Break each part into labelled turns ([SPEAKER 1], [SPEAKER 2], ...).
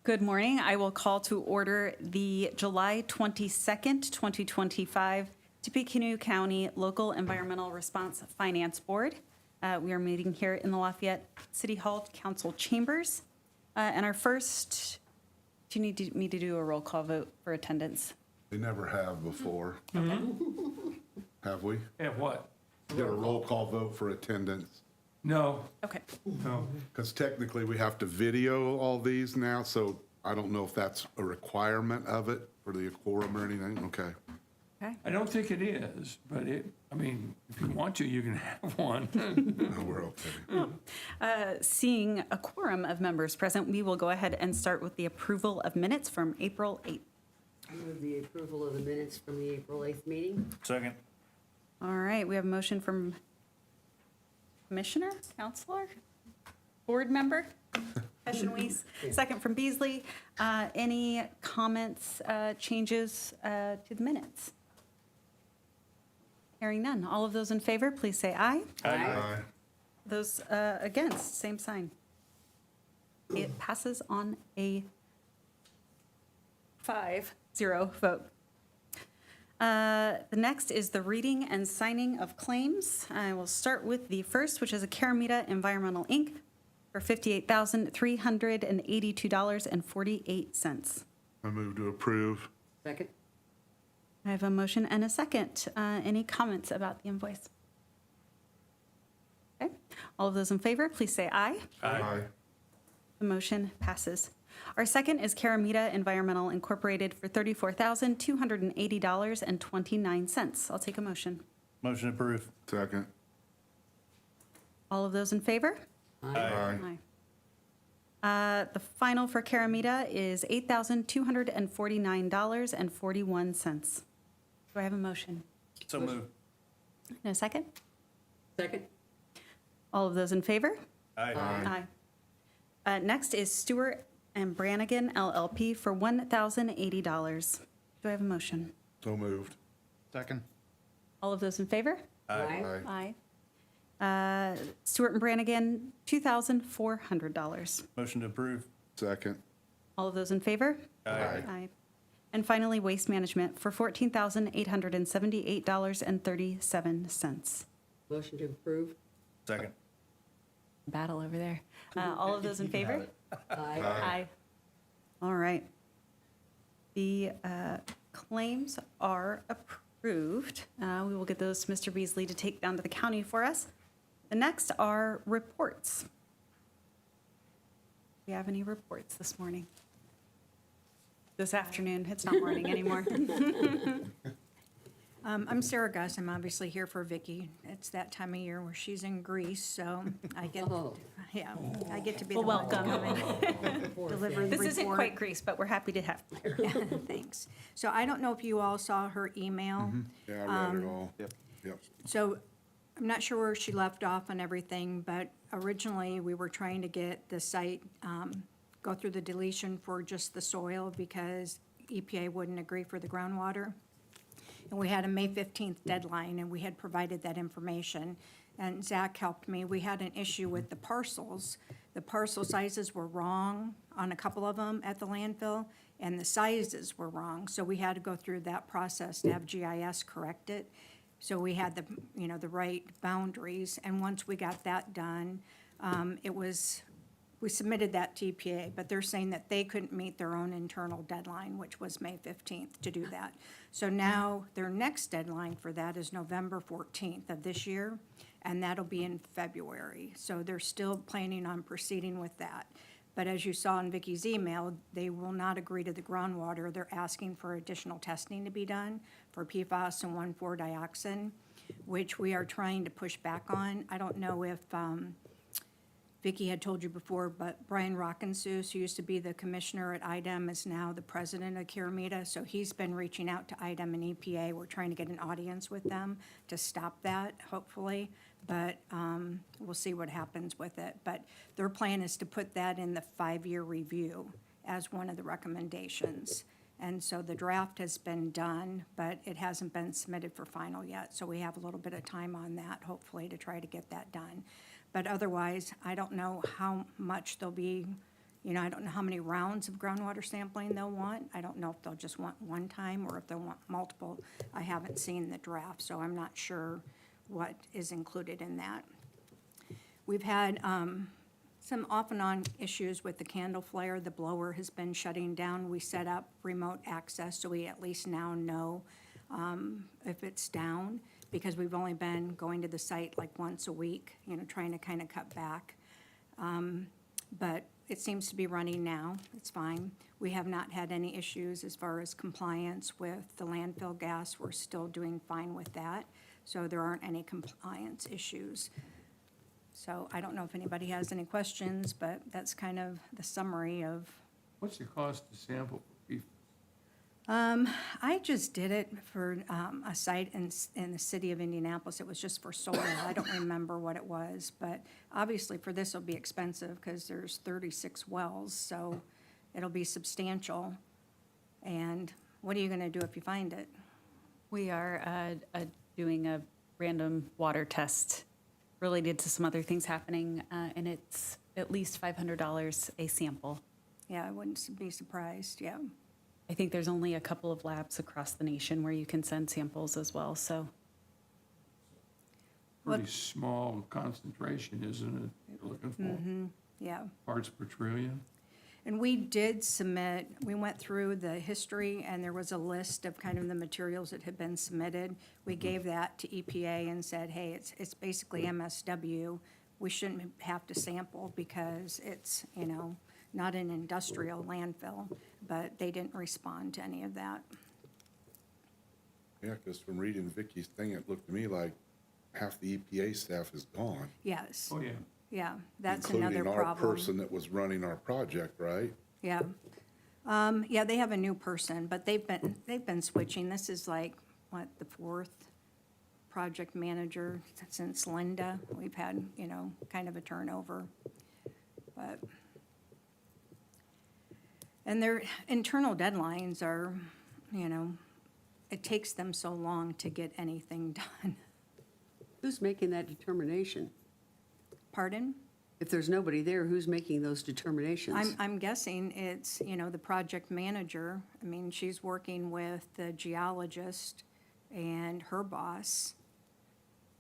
[SPEAKER 1] Good morning. I will call to order the July 22nd, 2025 Tippecanoe County Local Environmental Response Finance Board. We are meeting here in the Lafayette City Hall Council chambers. And our first, do you need me to do a roll call vote for attendance?
[SPEAKER 2] They never have before. Have we?
[SPEAKER 3] Have what?
[SPEAKER 2] Get a roll call vote for attendance.
[SPEAKER 3] No,
[SPEAKER 1] Okay.
[SPEAKER 3] no.
[SPEAKER 2] Because technically we have to video all these now, so I don't know if that's a requirement of it for the quorum or anything. Okay.
[SPEAKER 1] Okay.
[SPEAKER 3] I don't think it is, but if you want to, you can have one.
[SPEAKER 2] No, we're okay.
[SPEAKER 1] Seeing a quorum of members present, we will go ahead and start with the approval of minutes from April 8th.
[SPEAKER 4] I move the approval of the minutes from the April 8th meeting.
[SPEAKER 5] Second.
[SPEAKER 1] All right, we have a motion from Commissioner, Counselor, Board Member, Peschenweis, second from Beasley. Any comments, changes to the minutes? Hearing none. All of those in favor, please say aye.
[SPEAKER 2] Aye.
[SPEAKER 1] Those against, same sign. It passes on a 5-0 vote. The next is the reading and signing of claims. I will start with the first, which is a Caramita Environmental Inc. for $58,382.48.
[SPEAKER 2] I move to approve.
[SPEAKER 4] Second?
[SPEAKER 1] I have a motion and a second. Any comments about the invoice? Okay. All of those in favor, please say aye.
[SPEAKER 2] Aye.
[SPEAKER 1] The motion passes. Our second is Caramita Environmental Incorporated for $34,280.29. I'll take a motion.
[SPEAKER 5] Motion approved.
[SPEAKER 2] Second.
[SPEAKER 1] All of those in favor?
[SPEAKER 2] Aye.
[SPEAKER 1] Aye. The final for Caramita is $8,249.41. Do I have a motion?
[SPEAKER 5] So moved.
[SPEAKER 1] And a second?
[SPEAKER 4] Second?
[SPEAKER 1] All of those in favor?
[SPEAKER 5] Aye.
[SPEAKER 1] Aye. Next is Stewart and Brannigan LLP for $1,080. Do I have a motion?
[SPEAKER 2] So moved.
[SPEAKER 5] Second.
[SPEAKER 1] All of those in favor?
[SPEAKER 2] Aye.
[SPEAKER 1] Aye. Stewart and Brannigan, $2,400.
[SPEAKER 5] Motion to approve.
[SPEAKER 2] Second.
[SPEAKER 1] All of those in favor?
[SPEAKER 2] Aye.
[SPEAKER 1] Aye. And finally, Waste Management for $14,878.37.
[SPEAKER 4] Motion to approve?
[SPEAKER 5] Second.
[SPEAKER 1] Battle over there. All of those in favor?
[SPEAKER 4] Aye.
[SPEAKER 1] Aye. All right. The claims are approved. We will get those to Mr. Beasley to take down to the county for us. The next are reports. Do we have any reports this morning? This afternoon. It's not morning anymore.
[SPEAKER 6] I'm Sarah Gus. I'm obviously here for Vicky. It's that time of year where she's in Greece, so I get,
[SPEAKER 4] Oh.
[SPEAKER 6] yeah, I get to be the
[SPEAKER 1] Well,
[SPEAKER 6] one to
[SPEAKER 1] welcome.
[SPEAKER 6] come and deliver the
[SPEAKER 1] This
[SPEAKER 6] report.
[SPEAKER 1] isn't quite Greece, but we're happy to have you here.
[SPEAKER 6] Thanks. So I don't know if you all saw her email.
[SPEAKER 2] Yeah, I read it all. Yep.
[SPEAKER 6] So I'm not sure where she left off on everything, but originally we were trying to get the site, go through the deletion for just the soil because EPA wouldn't agree for the groundwater. And we had a May 15th deadline, and we had provided that information. And Zach helped me. We had an issue with the parcels. The parcel sizes were wrong on a couple of them at the landfill, and the sizes were wrong. So we had to go through that process to have GIS correct it. So we had the, the right boundaries. And once we got that done, we submitted that to EPA, but they're saying that they couldn't meet their own internal deadline, which was May 15th, to do that. So now their next deadline for that is November 14th of this year, and that'll be in February. So they're still planning on proceeding with that. But as you saw in Vicky's email, they will not agree to the groundwater. They're asking for additional testing to be done for PFAS and 1,4-dioxin, which we are trying to push back on. I don't know if Vicki had told you before, but Brian Rockensus, who used to be the commissioner at IDEM, is now the president of Caramita. So he's been reaching out to IDEM and EPA. We're trying to get an audience with them to stop that, hopefully. But we'll see what happens with it. But their plan is to put that in the 5-year review as one of the recommendations. And so the draft has been done, but it hasn't been submitted for final yet. So we have a little bit of time on that, hopefully, to try to get that done. But otherwise, I don't know how much they'll be I don't know how many rounds of groundwater sampling they'll want. I don't know if they'll just want one time or if they'll want multiple. I haven't seen the draft, so I'm not sure what is included in that. We've had some off and on issues with the candle flare. The blower has been shutting down. We set up remote access, so we at least now know if it's down, because we've only been going to the site like once a week, trying to kind of cut back. But it seems to be running now. It's fine. We have not had any issues as far as compliance with the landfill gas. We're still doing fine with that, so there aren't any compliance issues. So I don't know if anybody has any questions, but that's kind of the summary of.
[SPEAKER 3] What's the cost to sample for PFAS?
[SPEAKER 6] I just did it for a site in the city of Indianapolis. It was just for soil. I don't remember what it was, but obviously for this it'll be expensive because there's 36 wells, so it'll be substantial. And what are you gonna do if you find it?
[SPEAKER 1] We are doing a random water test related to some other things happening, and it's at least $500 a sample.
[SPEAKER 6] Yeah, I wouldn't be surprised, yeah.
[SPEAKER 1] I think there's only a couple of labs across the nation where you can send samples as well, so.
[SPEAKER 3] Pretty small concentration, isn't it, you're looking for?
[SPEAKER 6] Yeah.
[SPEAKER 3] Parts per trillion?
[SPEAKER 6] And we did submit, we went through the history, and there was a list of kind of the materials that had been submitted. We gave that to EPA and said, hey, it's basically MSW. We shouldn't have to sample because it's, not an industrial landfill, but they didn't respond to any of that.
[SPEAKER 2] Yeah, because from reading Vicky's thing, it looked to me like half the EPA staff is gone.
[SPEAKER 6] Yes,
[SPEAKER 3] Oh, yeah.
[SPEAKER 6] yeah, that's another
[SPEAKER 2] Including our
[SPEAKER 6] problem.
[SPEAKER 2] person that was running our project, right?
[SPEAKER 6] Yeah. Yeah, they have a new person, but they've been switching. This is like, what, the fourth project manager since Linda. We've had, kind of a turnover. But, and their internal deadlines are, it takes them so long to get anything done.
[SPEAKER 7] Who's making that determination?
[SPEAKER 6] Pardon?
[SPEAKER 7] If there's nobody there, who's making those determinations?
[SPEAKER 6] I'm guessing it's, the project manager. I mean, she's working with the geologist and her boss,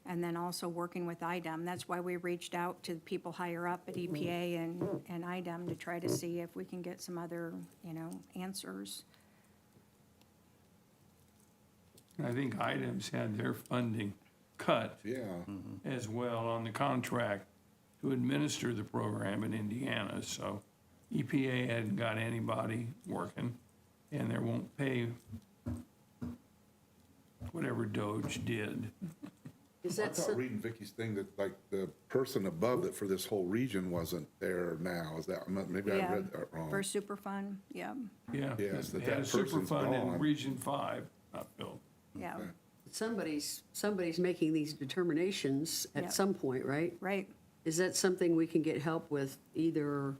[SPEAKER 6] and then also working with IDEM. That's why we reached out to people higher up at EPA and IDEM to try to see if we can get some other, answers.
[SPEAKER 3] I think items had their funding cut
[SPEAKER 2] Yeah.
[SPEAKER 3] as well on the contract to administer the program in Indiana, so EPA hadn't got anybody working, and they won't pay whatever Doge did.
[SPEAKER 7] Is
[SPEAKER 2] I
[SPEAKER 7] that,
[SPEAKER 2] thought reading Vicky's thing that like the person above it for this whole region wasn't there now. Is that, maybe I
[SPEAKER 6] Yeah,
[SPEAKER 2] read that wrong?
[SPEAKER 6] for Superfund, yeah,
[SPEAKER 3] Yeah,
[SPEAKER 2] Yes,
[SPEAKER 3] they
[SPEAKER 2] that
[SPEAKER 3] had a
[SPEAKER 2] person's
[SPEAKER 3] Superfund in
[SPEAKER 2] gone.
[SPEAKER 3] Region 5, not filled.
[SPEAKER 6] yeah,
[SPEAKER 7] somebody's making these determinations
[SPEAKER 6] Yeah.
[SPEAKER 7] at some point, right?
[SPEAKER 6] right.
[SPEAKER 7] Is that something we can get help with, either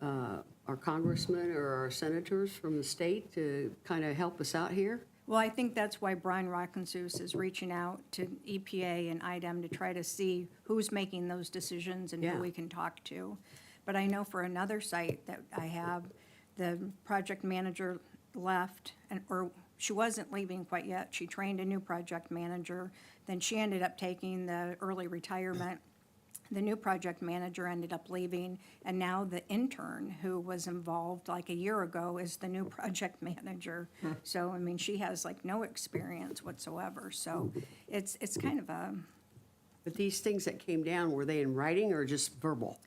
[SPEAKER 7] our congressmen or our senators from the state to kind of help us out here?
[SPEAKER 6] Well, I think that's why Brian Rockensus is reaching out to EPA and IDEM to try to see who's making those decisions and
[SPEAKER 7] Yeah.
[SPEAKER 6] who we can talk to. But I know for another site that I have, the project manager left, or she wasn't leaving quite yet. She trained a new project manager. Then she ended up taking the early retirement. The new project manager ended up leaving, and now the intern who was involved like a year ago is the new project manager. So, I mean, she has like no experience whatsoever, so it's kind of a,
[SPEAKER 7] But these things that came down, were they in writing or just verbal?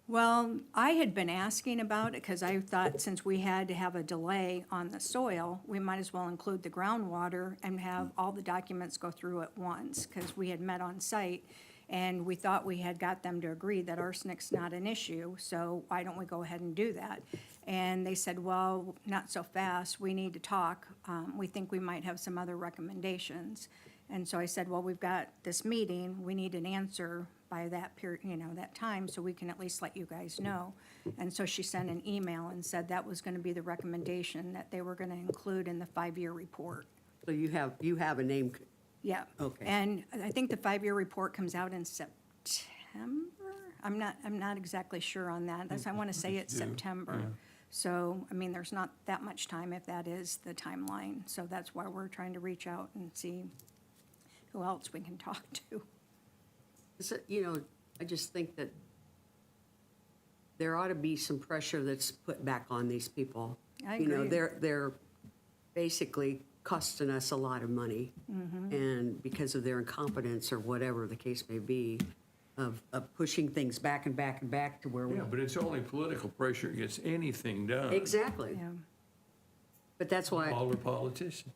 [SPEAKER 6] well, I had been asking about it because I thought since we had to have a delay on the soil, we might as well include the groundwater and have all the documents go through at once, because we had met on site. And we thought we had got them to agree that arsenic's not an issue, so why don't we go ahead and do that? And they said, well, not so fast, we need to talk. We think we might have some other recommendations. And so I said, well, we've got this meeting, we need an answer by that period, that time, so we can at least let you guys know. And so she sent an email and said that was gonna be the recommendation that they were gonna include in the 5-year report.
[SPEAKER 7] So you have a name,
[SPEAKER 6] Yeah.
[SPEAKER 7] Okay.
[SPEAKER 6] And I think the 5-year report comes out in September. I'm not exactly sure on that. That's, I want to say it's
[SPEAKER 3] do,
[SPEAKER 6] September.
[SPEAKER 3] yeah.
[SPEAKER 6] So, I mean, there's not that much time if that is the timeline. So that's why we're trying to reach out and see who else we can talk to.
[SPEAKER 7] You know, I just think that there ought to be some pressure that's put back on these people.
[SPEAKER 6] I
[SPEAKER 7] You know,
[SPEAKER 6] agree.
[SPEAKER 7] they're basically costing us a lot of money. And because of their incompetence or whatever the case may be, of pushing things back and back and back to where we.
[SPEAKER 3] Yeah, but it's only political pressure gets anything done.
[SPEAKER 7] Exactly.
[SPEAKER 6] Yeah.
[SPEAKER 7] But that's why,
[SPEAKER 3] All the politicians.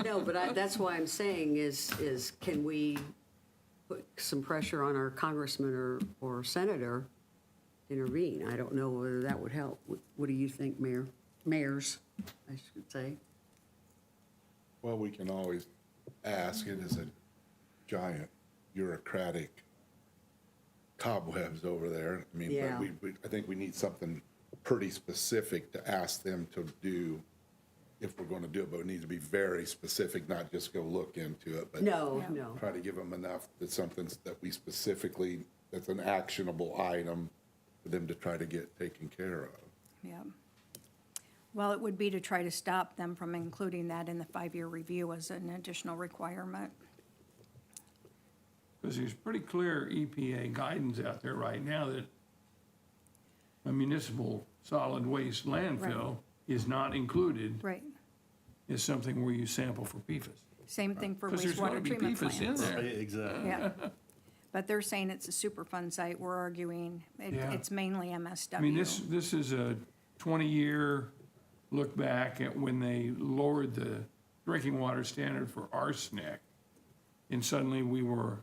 [SPEAKER 7] no, but that's why I'm saying is can we put some pressure on our congressman or senator to intervene? I don't know whether that would help. What do you think, Mayor? Mayors, I should say.
[SPEAKER 2] Well, we can always ask. It is a giant bureaucratic cobwebs over there. I mean,
[SPEAKER 7] Yeah.
[SPEAKER 2] but I think we need something pretty specific to ask them to do if we're going to do it, but it needs to be very specific, not just go look into it, but
[SPEAKER 7] No,
[SPEAKER 6] Yeah.
[SPEAKER 7] no.
[SPEAKER 2] try to give them enough that's something that we specifically, that's an actionable item for them to try to get taken care of.
[SPEAKER 6] Yeah. Well, it would be to try to stop them from including that in the 5-year review as an additional requirement.
[SPEAKER 3] Because there's pretty clear EPA guidance out there right now that a municipal solid waste landfill is not included
[SPEAKER 6] Right.
[SPEAKER 3] as something where you sample for PFAS.
[SPEAKER 6] Same thing for
[SPEAKER 3] Because there's going to
[SPEAKER 6] wastewater
[SPEAKER 3] be
[SPEAKER 6] treatment
[SPEAKER 3] PFAS in
[SPEAKER 6] plants.
[SPEAKER 3] there.
[SPEAKER 5] Exactly.
[SPEAKER 6] Yeah. But they're saying it's a Superfund site. We're arguing
[SPEAKER 3] Yeah.
[SPEAKER 6] it's mainly MSW.
[SPEAKER 3] I mean, this is a 20-year look back at when they lowered the drinking water standard for arsenic. And suddenly we were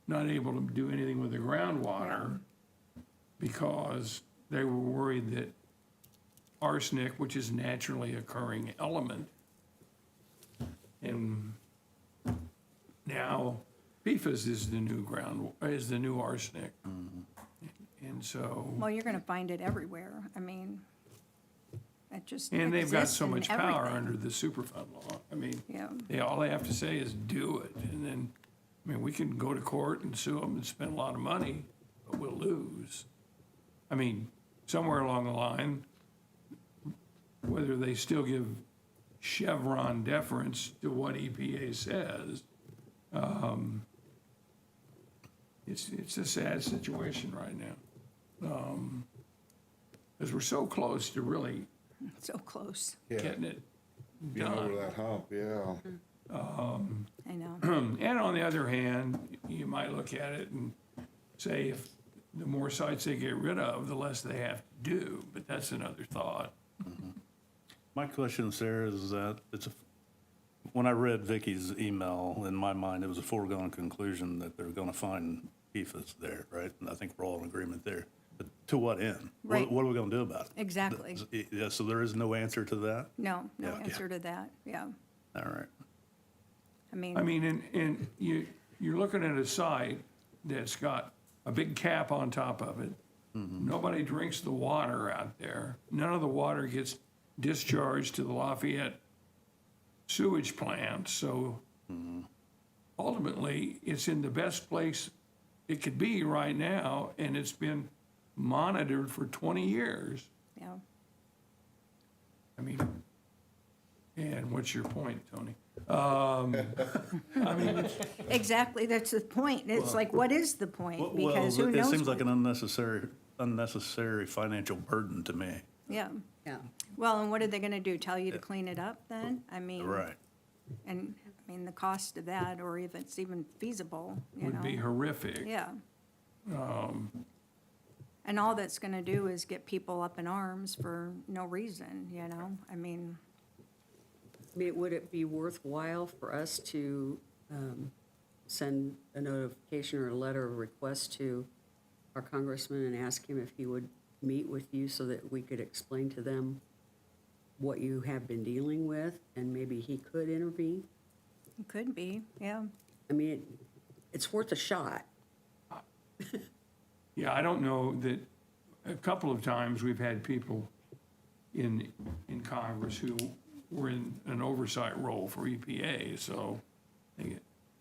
[SPEAKER 3] not able to do anything with the groundwater because they were worried that arsenic, which is a naturally occurring element, and now PFAS is the new arsenic. And so.
[SPEAKER 6] Well, you're going to find it everywhere. I mean, it just
[SPEAKER 3] And they've got
[SPEAKER 6] exists
[SPEAKER 3] so
[SPEAKER 6] in
[SPEAKER 3] much power
[SPEAKER 6] everything.
[SPEAKER 3] under the Superfund law. I mean,
[SPEAKER 6] Yeah.
[SPEAKER 3] all they have to say is do it. And then, I mean, we can go to court and sue them and spend a lot of money, but we'll lose. I mean, somewhere along the line, whether they still give Chevron deference to what EPA says, it's a sad situation right now. Because we're so close to really
[SPEAKER 6] So close.
[SPEAKER 3] getting it
[SPEAKER 2] Being over
[SPEAKER 3] done.
[SPEAKER 2] that hump, yeah.
[SPEAKER 6] I know.
[SPEAKER 3] And on the other hand, you might look at it and say if the more sites they get rid of, the less they have to do, but that's another thought.
[SPEAKER 5] My question, Sarah, is that when I read Vicky's email, in my mind, it was a foregone conclusion that they're going to find PFAS there, right? And I think we're all in agreement there. But to what end?
[SPEAKER 6] Right.
[SPEAKER 5] What are we going to do about it?
[SPEAKER 6] Exactly.
[SPEAKER 5] Yeah, so there is no answer to that?
[SPEAKER 6] No
[SPEAKER 5] Yeah.
[SPEAKER 6] answer to that. Yeah.
[SPEAKER 5] All right.
[SPEAKER 6] I mean,
[SPEAKER 3] I mean, and you're looking at a site that's got a big cap on top of it. Nobody drinks the water out there. None of the water gets discharged to the Lafayette sewage plant. So ultimately, it's in the best place it could be right now, and it's been monitored for 20 years.
[SPEAKER 6] yeah.
[SPEAKER 3] I mean, and what's your point, Tony? I mean, it's,
[SPEAKER 6] Exactly. That's the point. It's like, what is the point? Because who
[SPEAKER 5] It
[SPEAKER 6] knows?
[SPEAKER 5] seems like
[SPEAKER 6] what-
[SPEAKER 5] an unnecessary financial burden to me.
[SPEAKER 6] Yeah.
[SPEAKER 7] Yeah.
[SPEAKER 6] Well, and what are they going to do? Tell you to clean it up then? I mean.
[SPEAKER 5] Right.
[SPEAKER 6] And, I mean, the cost of that, or if it's even feasible, you
[SPEAKER 3] would be
[SPEAKER 6] know?
[SPEAKER 3] horrific.
[SPEAKER 6] Yeah. And all that's gonna do is get people up in arms for no reason, you know? I mean,
[SPEAKER 7] Would it be worthwhile for us to send a notification or a letter of request to our congressman and ask him if he would meet with you so that we could explain to them what you have been dealing with and maybe he could intervene?
[SPEAKER 6] it could be, yeah.
[SPEAKER 7] I mean, it's worth a shot.
[SPEAKER 3] Yeah, I don't know that, a couple of times we've had people in Congress who were in an oversight role for EPA, so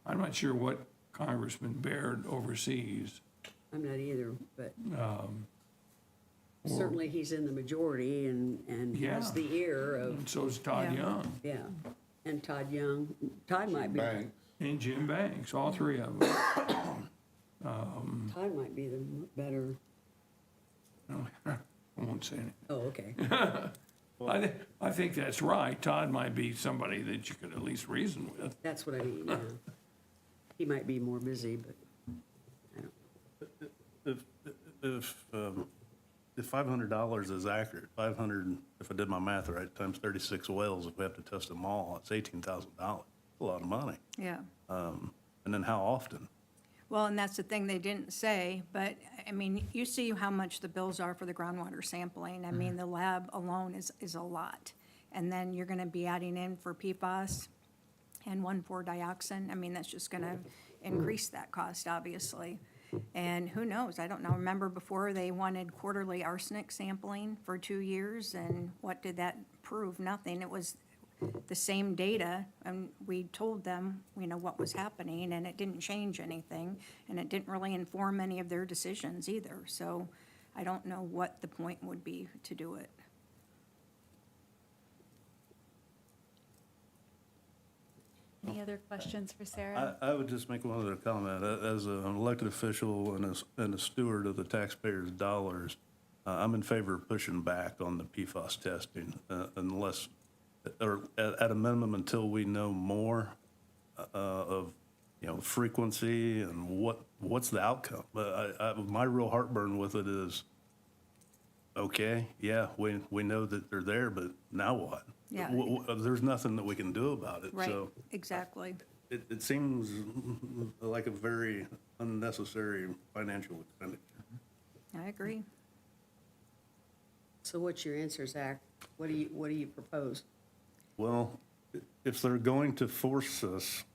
[SPEAKER 3] I'm not sure what Congressman Baird oversees.
[SPEAKER 7] I'm not either, but certainly he's in the majority and has
[SPEAKER 3] Yeah.
[SPEAKER 7] the ear of,
[SPEAKER 3] And so's Todd
[SPEAKER 6] Yeah.
[SPEAKER 3] Young
[SPEAKER 7] yeah. And Todd Young, Todd might be,
[SPEAKER 2] Bank,
[SPEAKER 3] and Jim Banks, all three of them.
[SPEAKER 7] Todd might be the better,
[SPEAKER 3] I won't say anything.
[SPEAKER 7] oh, okay.
[SPEAKER 3] I think that's right. Todd might be somebody that you could at least reason with.
[SPEAKER 7] That's what I mean, yeah. He might be more busy, but I don't,
[SPEAKER 5] If $500 is accurate, 500, if I did my math right, times 36 wells, if we have to test them all, it's $18,000. That's a lot of money.
[SPEAKER 6] Yeah.
[SPEAKER 5] And then how often?
[SPEAKER 6] Well, and that's the thing they didn't say, but, I mean, you see how much the bills are for the groundwater sampling. I mean, the lab alone is a lot. And then you're gonna be adding in for PFAS and 1,4-dioxin. I mean, that's just gonna increase that cost, obviously. And who knows, I don't know, remember before they wanted quarterly arsenic sampling for 2 years, and what did that prove? Nothing. It was the same data, and we told them, you know, what was happening, and it didn't change anything, and it didn't really inform any of their decisions either. So I don't know what the point would be to do it.
[SPEAKER 1] Any other questions for Sarah?
[SPEAKER 5] I would just make one other comment. As an elected official and a steward of the taxpayers' dollars, I'm in favor of pushing back on the PFAS testing unless, or at a minimum, until we know more of, you know, frequency and what's the outcome. But my real heartburn with it is, okay, yeah, we know that they're there, but now what?
[SPEAKER 6] Yeah.
[SPEAKER 5] There's nothing that we can do about it.
[SPEAKER 6] Right,
[SPEAKER 5] So
[SPEAKER 6] exactly.
[SPEAKER 5] it seems like a very unnecessary financial expenditure.
[SPEAKER 6] I agree.
[SPEAKER 7] so what's your answer, Zach? What do you propose?
[SPEAKER 5] Well, if they're going to force us,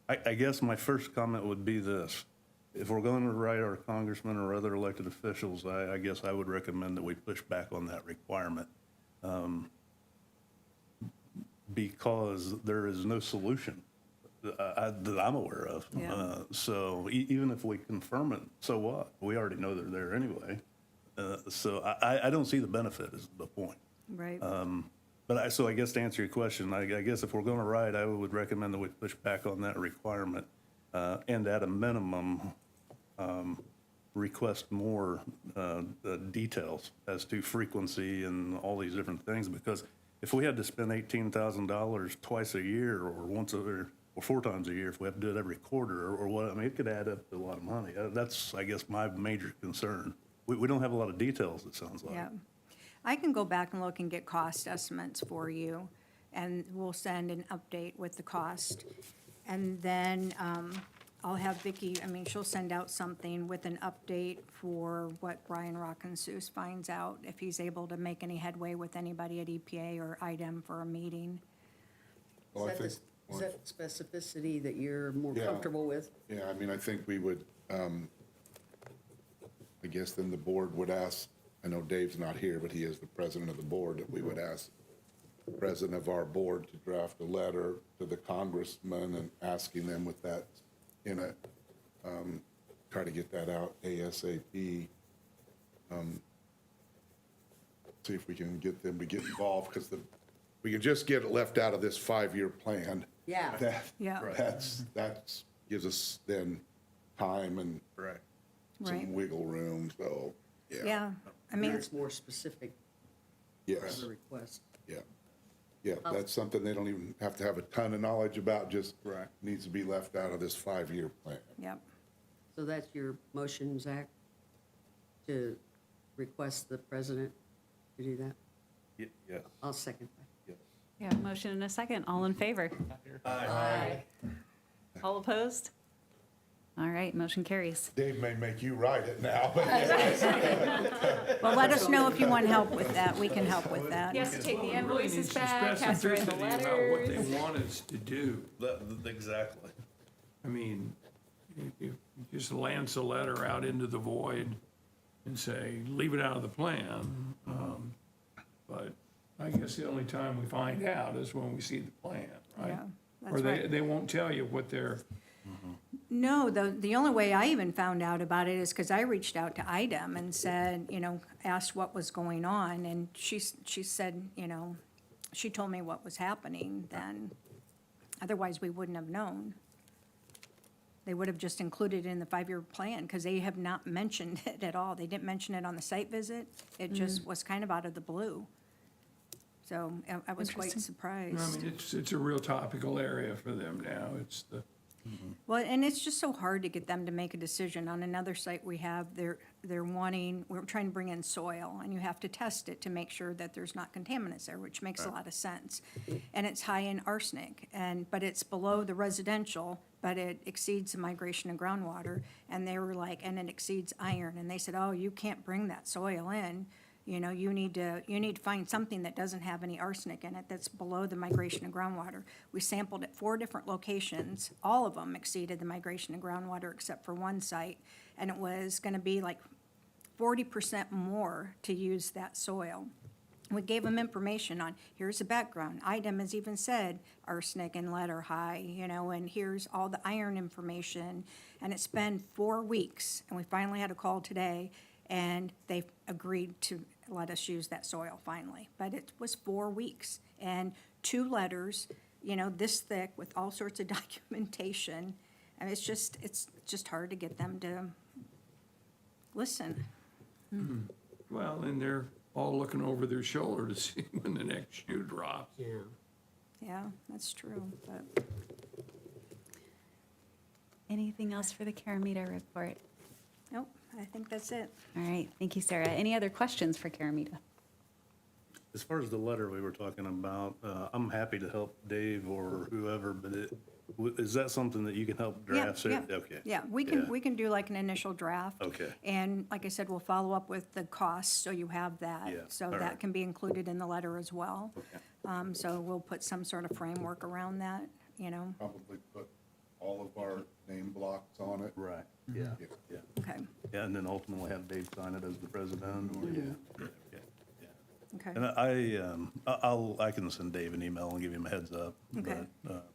[SPEAKER 5] I guess my first comment would be this. If we're going to write our congressmen or other elected officials, I guess I would recommend that we push back on that requirement. Because there is no solution that I'm aware of.
[SPEAKER 6] Yeah.
[SPEAKER 5] So even if we confirm it, so what? We already know they're there anyway. So I don't see the benefit is the point.
[SPEAKER 6] Right.
[SPEAKER 5] But so I guess to answer your question, I guess if we're going to write, I would recommend that we push back on that requirement. And at a minimum, request more details as to frequency and all these different things. Because if we had to spend $18,000 twice a year or once or 4 times a year, if we have to do it every quarter or what, I mean, it could add up to a lot of money. That's, I guess, my major concern. We don't have a lot of details, it sounds like.
[SPEAKER 6] Yeah. I can go back and look and get cost estimates for you, and we'll send an update with the cost. And then I'll have Vicki, I mean, she'll send out something with an update for what Brian Rockensus finds out, if he's able to make any headway with anybody at EPA or IDEM for a meeting.
[SPEAKER 2] Well, I
[SPEAKER 7] Is
[SPEAKER 2] think,
[SPEAKER 7] that the specificity that you're more
[SPEAKER 2] Yeah.
[SPEAKER 7] comfortable with?
[SPEAKER 2] yeah, I mean, I think we would, I guess then the board would ask, I know Dave's not here, but he is the president of the board, that we would ask the president of our board to draft a letter to the congressman and asking them with that in it, try to get that out ASAP. See if we can get them to get involved, because we can just get it left out of this 5-year plan.
[SPEAKER 7] Yeah.
[SPEAKER 6] Yeah.
[SPEAKER 2] That's gives us then time and
[SPEAKER 5] Right.
[SPEAKER 6] Right.
[SPEAKER 2] some wiggle room, so, yeah.
[SPEAKER 6] Yeah, I mean,
[SPEAKER 7] That's more specific
[SPEAKER 2] Yes,
[SPEAKER 7] the request.
[SPEAKER 2] yeah. Yeah, that's something they don't even have to have a ton of knowledge about, just
[SPEAKER 5] Right.
[SPEAKER 2] needs to be left out of this 5-year plan.
[SPEAKER 6] yep.
[SPEAKER 7] So that's your motion, Zach, to request the president to do that?
[SPEAKER 5] Yes.
[SPEAKER 7] I'll second that.
[SPEAKER 1] Yeah, motion and a second. All in favor?
[SPEAKER 7] Aye.
[SPEAKER 1] All opposed? All right, motion carries.
[SPEAKER 2] Dave may make you write it now, but
[SPEAKER 6] Well, let us know if you want help with that. We can help with that.
[SPEAKER 1] He has to take the
[SPEAKER 3] Really
[SPEAKER 1] invoices
[SPEAKER 3] needs some
[SPEAKER 1] back, has to write the
[SPEAKER 3] specificity about what they
[SPEAKER 1] letters.
[SPEAKER 3] want us to do.
[SPEAKER 5] Exactly.
[SPEAKER 3] I mean, you just lance a letter out into the void and say, leave it out of the plan. But I guess the only time we find out is when we see the plan, right?
[SPEAKER 6] Yeah,
[SPEAKER 3] Or
[SPEAKER 6] that's right.
[SPEAKER 3] they won't tell you what they're,
[SPEAKER 6] No, the only way I even found out about it is because I reached out to IDEM and said, asked what was going on, and she said, she told me what was happening then. Otherwise, we wouldn't have known. They would have just included it in the 5-year plan, because they have not mentioned it at all. They didn't mention it on the site visit. It just was kind of out of the blue. So I was quite
[SPEAKER 1] Interesting.
[SPEAKER 6] surprised.
[SPEAKER 3] I mean, it's a real topical area for them now. It's the,
[SPEAKER 6] Well, and it's just so hard to get them to make a decision. On another site we have, we're trying to bring in soil, and you have to test it to make sure that there's not contaminants there, which makes a lot of sense. And it's high in arsenic, but it's below the residential, but it exceeds the migration of groundwater. And they were like, and it exceeds iron, and they said, oh, you can't bring that soil in. You need to find something that doesn't have any arsenic in it, that's below the migration of groundwater. We sampled at 4 different locations. All of them exceeded the migration of groundwater except for one site. And it was gonna be like 40% more to use that soil. We gave them information on, here's the background. IDEM has even said arsenic and lead are high, and here's all the iron information. And it's been 4 weeks, and we finally had a call today, and they agreed to let us use that soil finally. But it was 4 weeks, and 2 letters, this thick with all sorts of documentation. And it's just hard to get them to listen.
[SPEAKER 3] well, and they're all looking over their shoulder to see when the next shoe drops.
[SPEAKER 4] Yeah.
[SPEAKER 6] Yeah, that's true, but.
[SPEAKER 1] Anything else for the Karamita report?
[SPEAKER 6] Nope, I think that's it.
[SPEAKER 1] All right, thank you, Sarah. Any other questions for Karamita?
[SPEAKER 5] As far as the letter we were talking about, I'm happy to help Dave or whoever, but is that something that you can help draft? Sarah? Okay.
[SPEAKER 6] Yeah, we can do like an initial draft.
[SPEAKER 5] Okay.
[SPEAKER 6] And like I said, we'll follow up with the costs, so you have that.
[SPEAKER 5] Yeah,
[SPEAKER 6] So
[SPEAKER 5] all
[SPEAKER 6] that
[SPEAKER 5] right.
[SPEAKER 6] can be included in the letter as well.
[SPEAKER 5] Okay.
[SPEAKER 6] So we'll put some sort of framework around that,
[SPEAKER 2] Probably put all of our name blocks on it.
[SPEAKER 5] Right, yeah, yeah.
[SPEAKER 6] Okay,
[SPEAKER 5] Yeah, and then ultimately have Dave sign it as the president, or, yeah, yeah, yeah.
[SPEAKER 6] okay.
[SPEAKER 5] And I can send Dave an email and give him a heads up.
[SPEAKER 6] Okay.
[SPEAKER 5] But,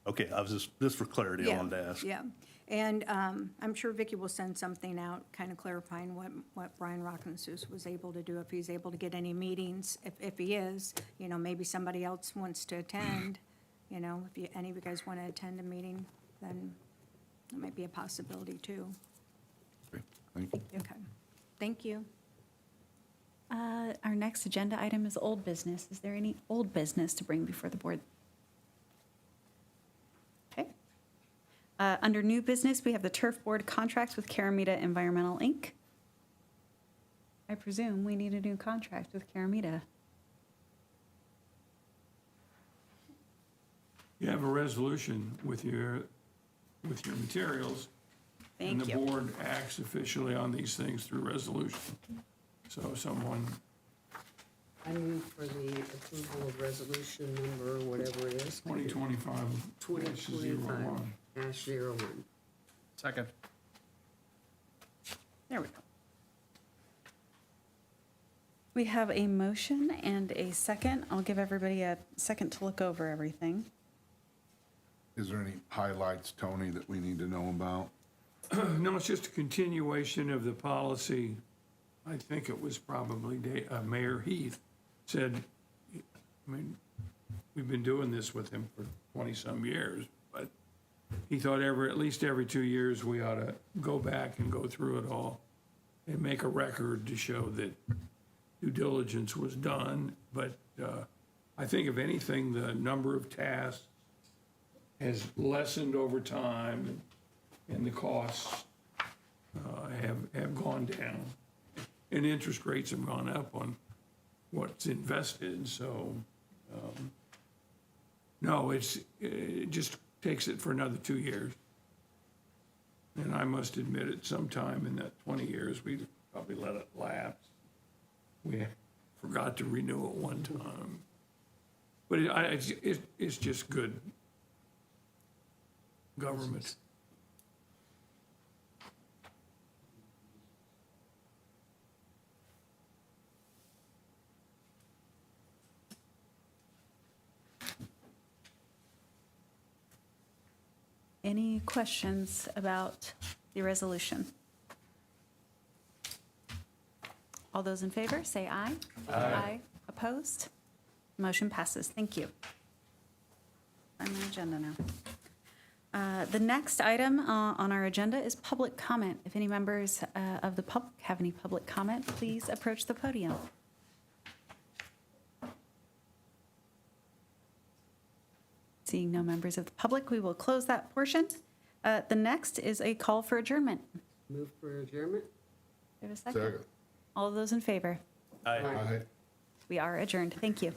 [SPEAKER 5] okay, I was just for clarity, I wanted to ask.
[SPEAKER 6] Yeah, and I'm sure Vicky will send something out, kind of clarifying what Brian Rockensous was able to do, if he's able to get any meetings. If he is, maybe somebody else wants to attend, if any of you guys want to attend a meeting, then it might be a possibility too.
[SPEAKER 2] Okay, thank you.
[SPEAKER 6] Okay, thank you.
[SPEAKER 1] Our next agenda item is old business. Is there any old business to bring before the board? Okay. Under new business, we have the TERF board contracts with Karamita Environmental, Inc. I presume we need a new contract with Karamita.
[SPEAKER 3] You have a resolution with your materials. And
[SPEAKER 1] Thank
[SPEAKER 3] the
[SPEAKER 1] you.
[SPEAKER 3] board acts officially on these things through resolution. So someone,
[SPEAKER 4] I move for the approval of resolution number, whatever it is.
[SPEAKER 3] 2025
[SPEAKER 4] 2025
[SPEAKER 3] -01.
[SPEAKER 4] -01.
[SPEAKER 8] Second.
[SPEAKER 1] There we go. We have a motion and a second. I'll give everybody a second to look over everything.
[SPEAKER 2] Is there any highlights, Tony, that we need to know about?
[SPEAKER 3] No, it's just a continuation of the policy. I think it was probably Mayor Heath said, we've been doing this with him for 20-some years, but he thought at least every 2 years, we ought to go back and go through it all and make a record to show that due diligence was done. But I think if anything, the number of tasks has lessened over time, and the costs have gone down. And interest rates have gone up on what's invested, so, no, it just takes it for another 2 years. And I must admit, at some time in that 20 years, we probably let it lapse. We forgot to renew it one time. But it's just good government.
[SPEAKER 1] Any questions about the resolution? All those in favor, say aye. Aye. Opposed? Motion passes. Thank you. On my agenda now. The next item on our agenda is public comment. If any members of the public have any public comment, please approach the podium. Seeing no members of the public, we will close that portion. The next is a call for adjournment.
[SPEAKER 7] Move for adjournment?
[SPEAKER 1] Do we have a second?
[SPEAKER 2] Second.
[SPEAKER 1] All of those in favor?
[SPEAKER 2] Aye.
[SPEAKER 1] We are adjourned. Thank you.